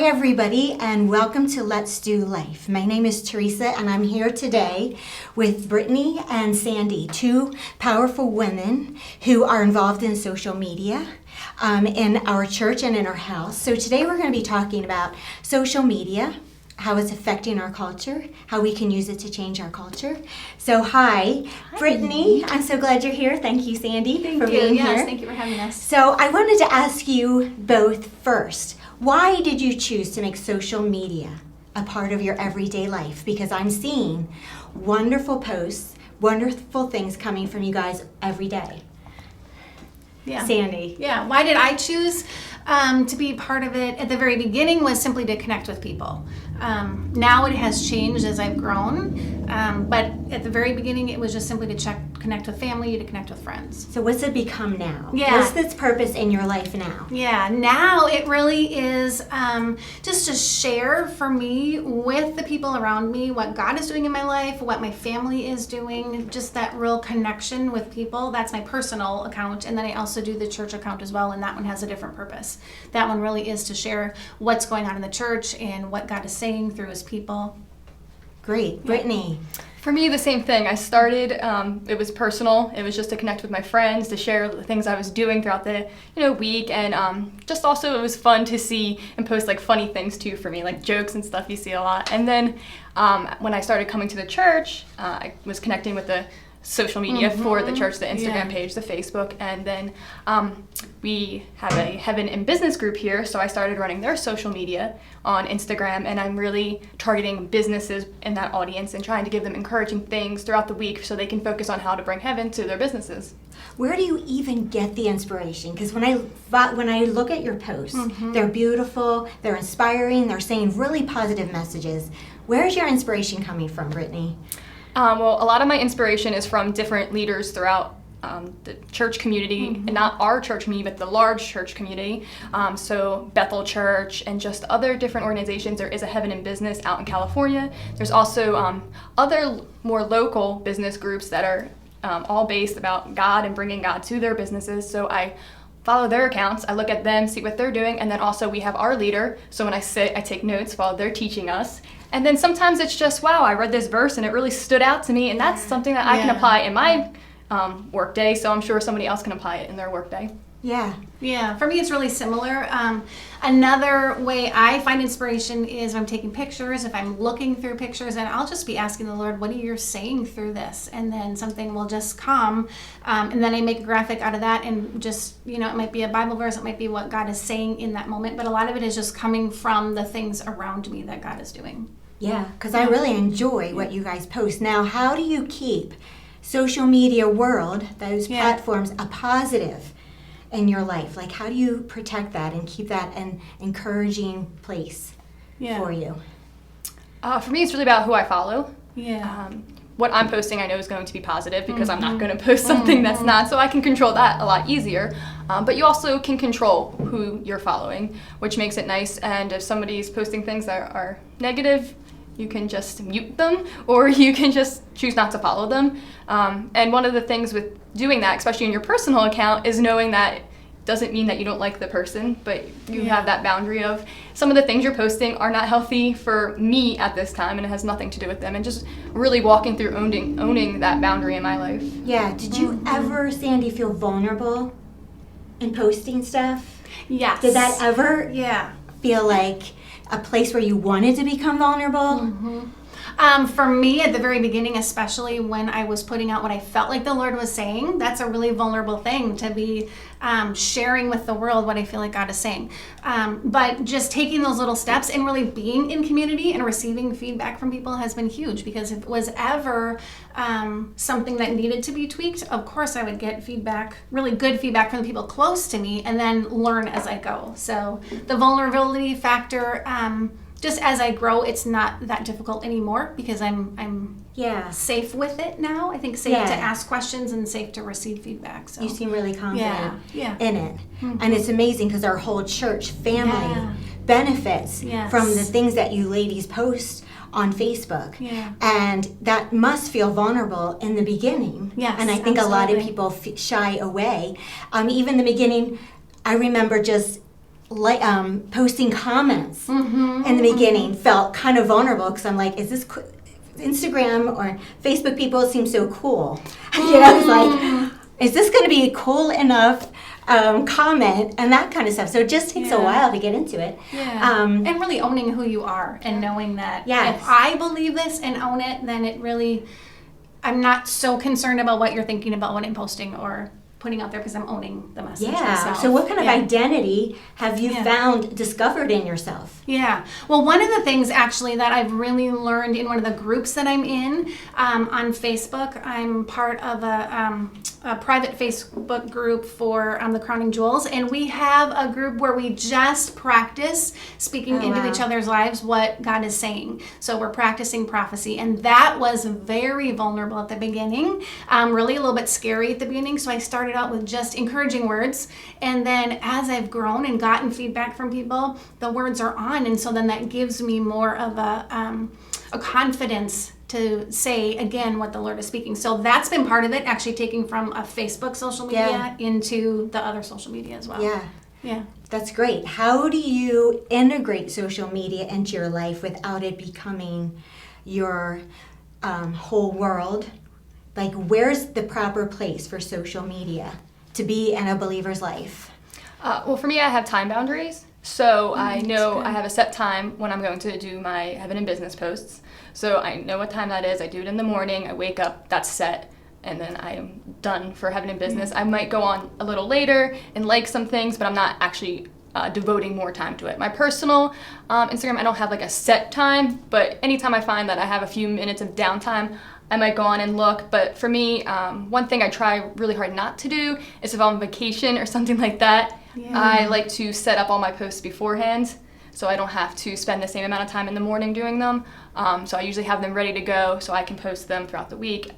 everybody, and welcome to Let's Do Life. My name is Teresa, and I'm here today with Brittany and Sandy, two powerful women who are involved in social media in our church and in our house. So today we're going to be talking about social media, how it's affecting our culture, how we can use it to change our culture. So hi. Brittany, I'm so glad you're here. Thank you, Sandy, for being here. Yes, thank you for having us. So I wanted to ask you both first, why did you choose to make social media a part of your everyday life? Because I'm seeing wonderful posts, wonderful things coming from you guys every day. Yeah. Sandy. Yeah, why did I choose to be part of it? At the very beginning was simply to connect with people. Now it has changed as I've grown, but at the very beginning it was just simply to connect with family, to connect with friends. So what's it become now? Yeah. What's its purpose in your life now? Yeah, now it really is just to share for me with the people around me what God is doing in my life, what my family is doing, just that real connection with people. That's my personal account, and then I also do the church account as well, and that one has a different purpose. That one really is to share what's going on in the church and what God is saying through his people. Great. Brittany. For me, the same thing. I started, it was personal. It was just to connect with my friends, to share the things I was doing throughout the week, and just also it was fun to see and post like funny things too for me, like jokes and stuff you see a lot. And then when I started coming to the church, I was connecting with the social media for the church, the Instagram page, the Facebook, and then we have a Heaven in Business group here, so I started running their social media on Instagram, and I'm really targeting businesses in that audience and trying to give them encouraging things throughout the week so they can focus on how to bring heaven to their businesses. Where do you even get the inspiration? Because when I look at your posts, they're beautiful, they're inspiring, they're saying really positive messages. Where's your inspiration coming from, Brittany? Well, a lot of my inspiration is from different leaders throughout the church community, and not our church community, but the large church community. So Bethel Church and just other different organizations. There is a Heaven in Business out in California. There's also other more local business groups that are all based about God and bringing God to their businesses. So I follow their accounts, I look at them, see what they're doing, and then also we have our leader. So when I sit, I take notes while they're teaching us. And then sometimes it's just, wow, I read this verse and it really stood out to me, and that's something that I can apply in my work day, so I'm sure somebody else can apply it in their work day. Yeah, for me it's really similar. Another way I find inspiration is if I'm taking pictures, if I'm looking through pictures, and I'll just be asking the Lord, what are you saying through this? And then something will just come, and then I make a graphic out of that, and just, it might be a Bible verse, it might be what God is saying in that moment, but a lot of it is just coming from the things around me that God is doing. Yeah, because I really enjoy what you guys post. Now, how do you keep social media world, those platforms, a positive in your life? Like, how do you protect that and keep that an encouraging place for you? For me, it's really about who I follow. Yeah. What I'm posting I know is going to be positive because I'm not going to post something that's not, so I can control that a lot easier. But you also can control who you're following, which makes it nice. And if somebody's posting things that are negative, you can just mute them, or you can just choose not to follow them. And one of the things with doing that, especially in your personal account, is knowing that it doesn't mean that you don't like the person, but you have that boundary of some of the things you're posting are not healthy for me at this time, and it has nothing to do with them, and just really walking through owning that boundary in my life. Yeah, did you ever, Sandy, feel vulnerable in posting stuff? Yes. Did that ever Yeah. feel like a place where you wanted to become vulnerable? For me, at the very beginning, especially when I was putting out what I felt like the Lord was saying, that's a really vulnerable thing to be sharing with the world what I feel like God is saying. But just taking those little steps and really being in community and receiving feedback from people has been huge, because if it was ever something that needed to be tweaked, of course I would get feedback, really good feedback from the people close to me, and then learn as I go. So the vulnerability factor, just as I grow, it's not that difficult anymore, because I'm safe with it now. I think safe to ask questions and safe to receive feedback. So You seem really confident Yeah. in it. And it's amazing because our whole church family benefits from the things that you ladies post on Facebook. Yeah. And that must feel vulnerable in the beginning. Yes, and I think a lot of absolutely. people shy away. Even in the beginning, I remember just posting comments in the beginning felt kind of vulnerable because I'm like, is this Instagram or Facebook people seem so cool? It's like, is this going to be cool enough comment and that kind of stuff? So it just takes a while to get into it. And really owning who you are and knowing that if I believe this and own it, then it really, I'm not so concerned about what you're thinking about when I'm posting or putting out there because I'm owning the message myself. So what kind of identity have you discovered in yourself? Well, one of the things actually that I've really learned in one of the groups that I'm in on Facebook, I'm part of a private Facebook group for the Crowning Jewels, and we have a group where we just practice speaking into each other's lives what God is saying. So we're practicing prophecy, and that was very vulnerable at the beginning, really a little bit scary at the beginning. So I started out with just encouraging words, and then as I've grown and gotten feedback from people, the words are on, and so then that gives me more of a confidence to say again what the Lord is speaking. So that's been part of it, actually taking from a Facebook social media into the other social media as well. Yeah. That's great. How do you integrate social media into your life without it becoming your whole world? Like, where's the proper place for social media to be in a believer's life? Well, for me, I have time boundaries. So I know I have a set time when I'm going to do my Heaven and Business posts. So I know what time that is. I do it in the morning. I wake up, that's set, and then I am done for Heaven and Business. I might go on a little later and like some things, but I'm not actually devoting more time to it. My personal Instagram, I don't have like a set time, but anytime I find that I have a few minutes of downtime, I might go on and look. But for me, one thing I try really hard not to do is if I'm on vacation or something like that, I like to set up all my posts beforehand so I don't have to spend the same amount of time in the morning doing them. So I usually have them ready to go so I can post them throughout the week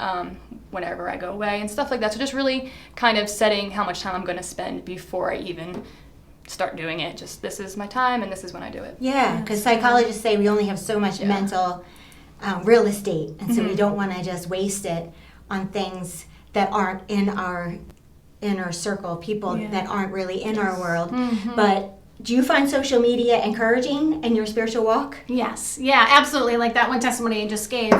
whenever I go away and stuff like that. So just really kind of setting how much time I'm going to spend before I even start doing it. Just this is my time and this is when I do it. Yeah, because psychologists say we only have so much mental real estate, and so we don't want to just waste it on things that aren't in our inner circle, people that aren't really in our world. But do you find social media encouraging in your spiritual walk? Yes, absolutely. Like that one testimony I just gave.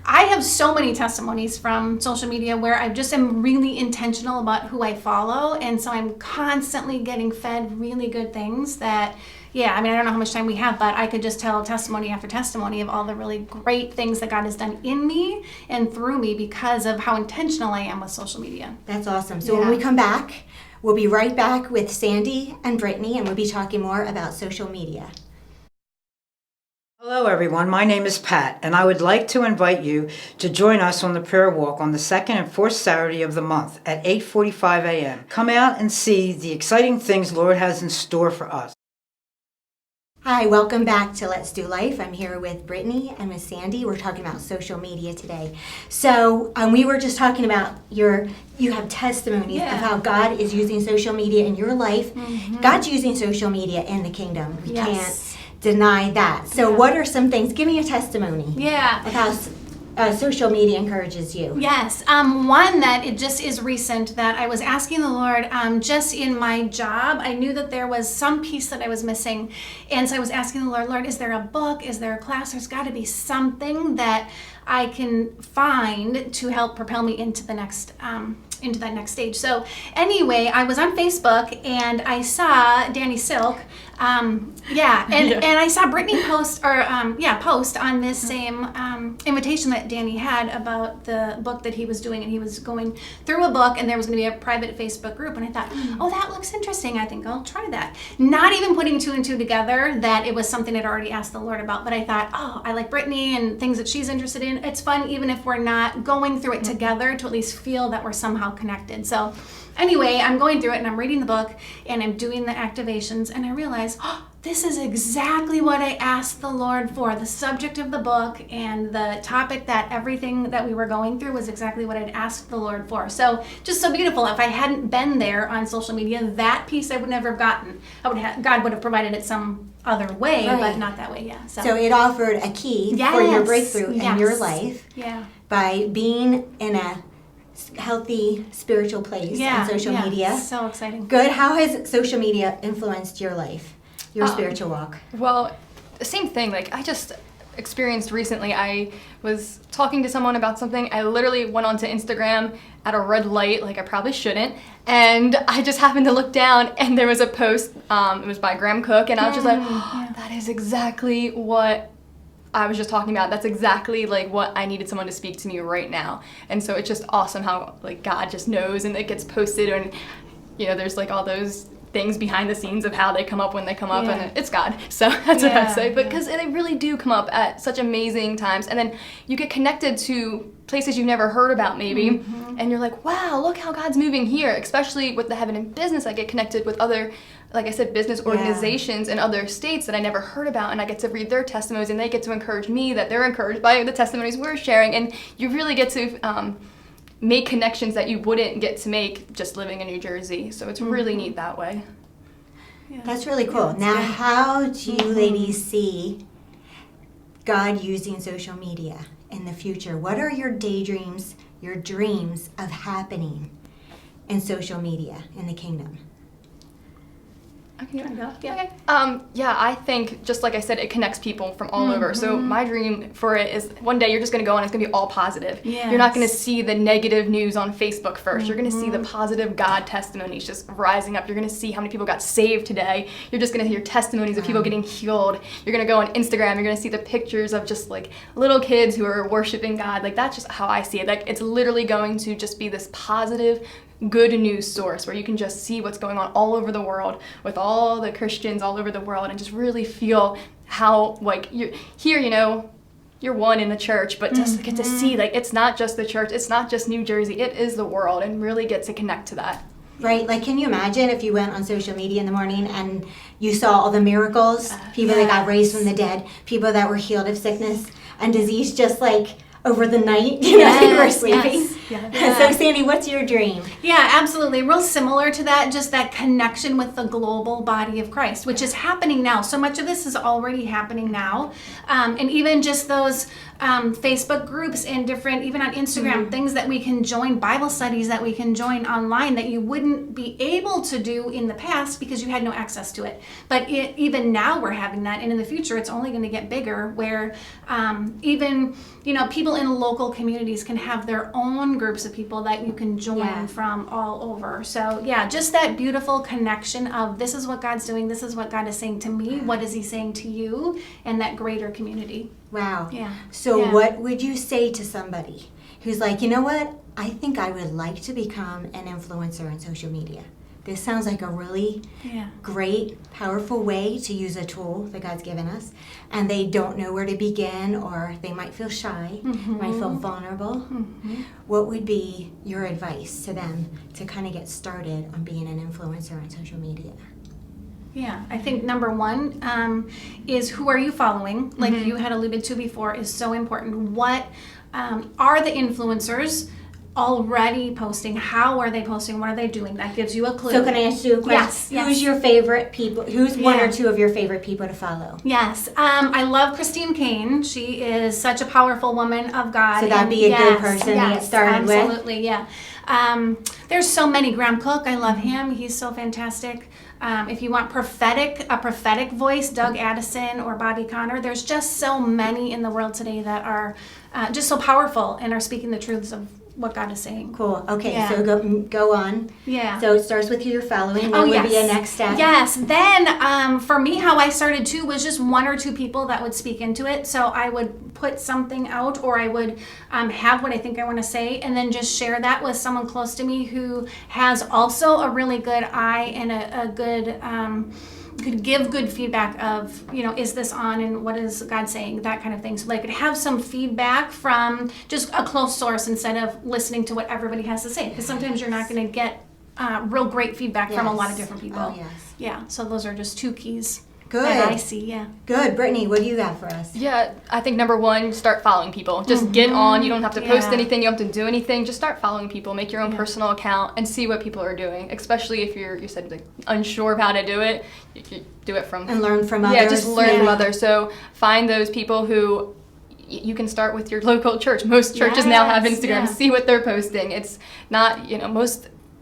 I have so many testimonies from social media where I just am really intentional about who I follow, and so I'm constantly getting fed really good things that, I don't know how much time we have, but I could just tell testimony after testimony of all the really great things that God has done in me and through me because of how intentional I am with social media. That's awesome. So when we come back, we'll be right back with Sandy and Brittany, and we'll be talking more about social media. Hello everyone, my name is Pat, and I would like to invite you to join us on the prayer walk on the second and fourth Saturday of the month at 8:45 a.m. Come out and see the exciting things Lord has in store for us. Hi, welcome back to Let's Do Life. I'm here with Brittany and with Sandy. We're talking about social media today. So we were just talking about you have testimonies of how God is using social media in your life. God's using social media in the kingdom. We can't deny that. So what are some things? Give me a testimony of how social media encourages you. Yes. One that it just is recent that I was asking the Lord, just in my job, I knew that there was some piece that I was missing. And so I was asking the Lord, is there a book? Is there a class? There's got to be something that I can find to help propel me into the next into that next stage. So anyway, I was on Facebook and I saw Danny Silk, and I saw Brittany post on this same invitation that Danny had about the book that he was doing, and he was going through a book, and there was going to be a private Facebook group, and I thought, oh, that looks interesting. I think I'll try that. Not even putting two and two together that it was something I'd already asked the Lord about, but I thought, oh, I like Brittany and things that she's interested in. It's fun even if we're not going through it together to at least feel that we're somehow connected. So anyway, I'm going through it and I'm reading the book and I'm doing the activations, and I realize, this is exactly what I asked the Lord for. The subject of the book and the topic, that everything that we were going through was exactly what I'd asked the Lord for. So just so beautiful. If I hadn't been there on social media, that piece I would never have gotten. God would have provided it some other way, but not that way. So it offered a key for your breakthrough in your life by being in a healthy spiritual place on social media. So exciting. Good. How has social media influenced your life, your spiritual walk? Well, the same thing. Like, I just experienced recently, I was talking to someone about something. I literally went onto Instagram at a red light, like I probably shouldn't, and I just happened to look down, and there was a post. It was by Graham Cook, and I was just like, oh, that is exactly what I was just talking about. That's exactly like what I needed someone to speak to me right now. And so it's just awesome how like God just knows, and it gets posted, and there's like all those things behind the scenes of how they come up when they come up, and it's God. So that's what I'd say. But because they really do come up at such amazing times, and then you get connected to places you've never heard about maybe, and you're like, wow, look how God's moving here. Especially with the Heaven in Business, I get connected with other, like I said, business organizations in other states that I never heard about, and I get to read their testimonies, and they get to encourage me that they're encouraged by the testimonies we're sharing, and you really get to make connections that you wouldn't get to make just living in New Jersey. So it's really neat that way. Yeah. That's really cool. Now, how do you ladies see God using social media in the future? What are your daydreams, your dreams of happening in social media in the kingdom? Yeah. Yeah, I think, just like I said, it connects people from all over. So my dream for it is one day you're just going to go on, it's going to be all positive. Yes. You're not going to see the negative news on Facebook first. You're going to see the positive God testimonies just rising up. You're going to see how many people got saved today. You're just going to hear testimonies of people getting healed. You're going to go on Instagram. You're going to see the pictures of just like little kids who are worshiping God. Like, that's just how I see it. Like, it's literally going to just be this positive, good news source where you can just see what's going on all over the world with all the Christians all over the world, and just really feel how, like, you're here, you're one in the church, but just get to see, like, it's not just the church, it's not just New Jersey, it is the world, and really get to connect to that. Right? Like, can you imagine if you went on social media in the morning and you saw all the miracles, people that got raised from the dead, people that were healed of sickness and disease just like over the night, you were sleeping. So, Sandy, what's your dream? Yeah, absolutely. Real similar to that, just that connection with the global body of Christ, which is happening now. So much of this is already happening now. And even just those Facebook groups and different, even on Instagram, things that we can join, Bible studies that we can join online that you wouldn't be able to do in the past because you had no access to it. But even now we're having that, and in the future it's only going to get bigger, where even people in local communities can have their own groups of people that you can join from all over. So just that beautiful connection of, this is what God's doing, this is what God is saying to me, what is he saying to you, and that greater community. Wow. Yeah. So what would you say to somebody who's like, you know what, I think I would like to become an influencer on social media? This sounds like a really great, powerful way to use a tool that God's given us, and they don't know where to begin, or they might feel shy, might feel vulnerable. What would be your advice to them to kind of get started on being an influencer on social media? Yeah, I think number one is, who are you following? Like you had alluded to before, is so important. What are the influencers already posting? How are they posting? What are they doing? That gives you a clue. So can I ask you a question? Yes. Who's your favorite people? Who's one or two of your favorite people to follow? Yes. I love Christine Kane. She is such a powerful woman of God. So that'd be a good person to get started with? Absolutely, yeah. There's so many. Graham Cook, I love him. He's so fantastic. If you want a prophetic voice, Doug Addison or Bobby Conner. There's just so many in the world today that are just so powerful and are speaking the truths of what God is saying. Cool. Okay, so go on. Yeah. So it starts with your following. What would be a next step? Yes. Then for me, how I started too was just one or two people that would speak into it. So I would put something out, or I would have what I think I want to say, and then just share that with someone close to me who has also a really good eye and a good could give good feedback of, is this on, and what is God saying, that kind of thing. So they could have some feedback from just a close source instead of listening to what everybody has to say, because sometimes you're not going to get real great feedback from a lot of different people. Oh, yes. Yeah, so those are just two keys Good. that I see. Good. Brittany, what do you got for us? Yeah, I think number one, start following people. Just get on. You don't have to post anything. You don't have to do anything. Just start following people. Make your own personal account and see what people are doing. Especially if you said like unsure of how to do it. You do it from and learn from others. Yeah, just learn from others. So find those people who you can start with your local church. Most churches now have Yes, Instagram. yeah. See what they're posting. It's not,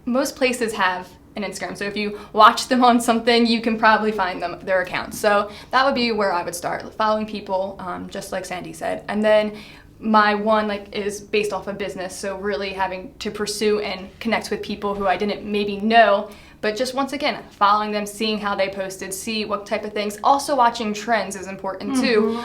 most places have an Instagram. So if you watch them on something, you can probably find their accounts. So that would be where I would start, following people, just like Sandy said. And then my one is based off of business, so really having to pursue and connect with people who I didn't maybe know, but just once again following them, seeing how they posted, see what type of things. Also watching trends is important too.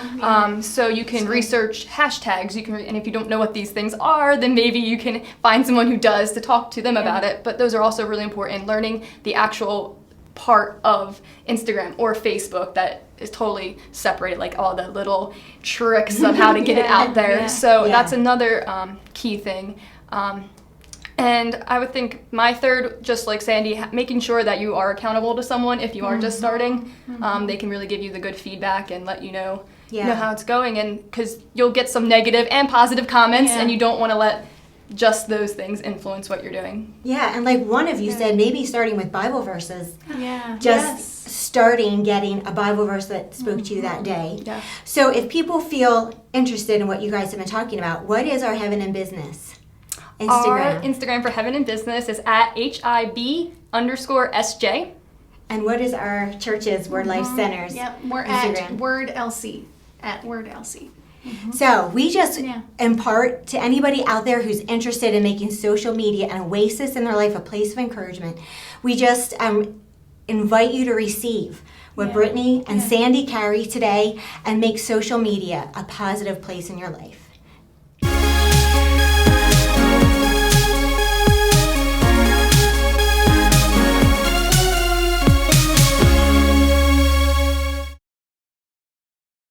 So you can research hashtags. You can, and if you don't know what these things are, then maybe you can find someone who does to talk to them about it. But those are also really important. Learning the actual part of Instagram or Facebook that is totally separated, like all the little tricks of how to get it out there. Yeah. So Yeah. that's another key thing. And I would think my third, just like Sandy, making sure that you are accountable to someone if you are just starting. They can really give you the good feedback and let you know, Yeah. how it's going. And because you'll get some negative and positive comments, Yeah. and you don't want to let just those things influence what you're doing. Yeah, and like one of you said, maybe starting with Bible verses. Yeah. Just starting getting a Bible verse that spoke to you that day. Yeah. So if people feel interested in what you guys have been talking about, what is our Heaven in Business Our Instagram? Instagram for Heaven and Business is at HIB_SJ. And what is our church's Word Life Centers? Yep. We're Instagram. at Word LC. At Word LC. So we just Yeah. impart to anybody out there who's interested in making social media an oasis in their life, a place of encouragement. We just invite you to receive what Yeah. Brittany and Yeah. Sandy carry today and make social media a positive place in your life.